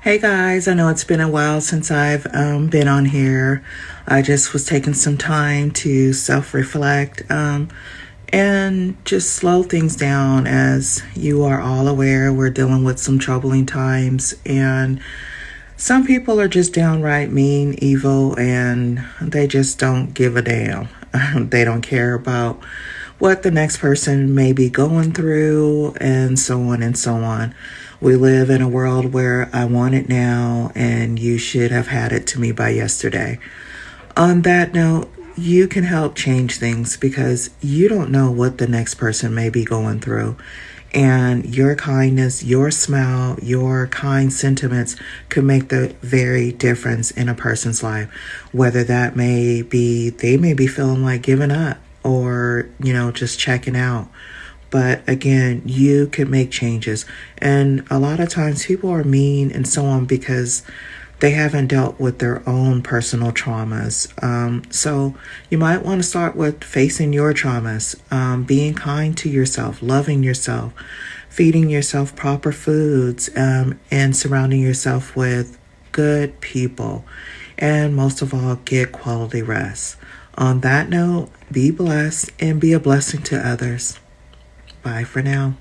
Hey guys, I know it's been a while since I've been on here. I just was taking some time to self-reflect and just slow things down. As you are all aware, we're dealing with some troubling times, and some people are just downright mean, evil, and they just don't give a damn. They don't care about what the next person may be going through, and so on and so on. We live in a world where I want it now, and you should have had it to me by yesterday. On that note, you can help change things because you don't know what the next person may be going through. And your kindness, your smile, your kind sentiments could make the very difference in a person's life. Whether that may be, they may be feeling like giving up or, just checking out. But again, you can make changes. And a lot of times people are mean and so on because they haven't dealt with their own personal traumas. So you might want to start with facing your traumas, being kind to yourself, loving yourself, feeding yourself proper foods, and surrounding yourself with good people. And most of all, get quality rest. On that note, be blessed and be a blessing to others. Bye for now.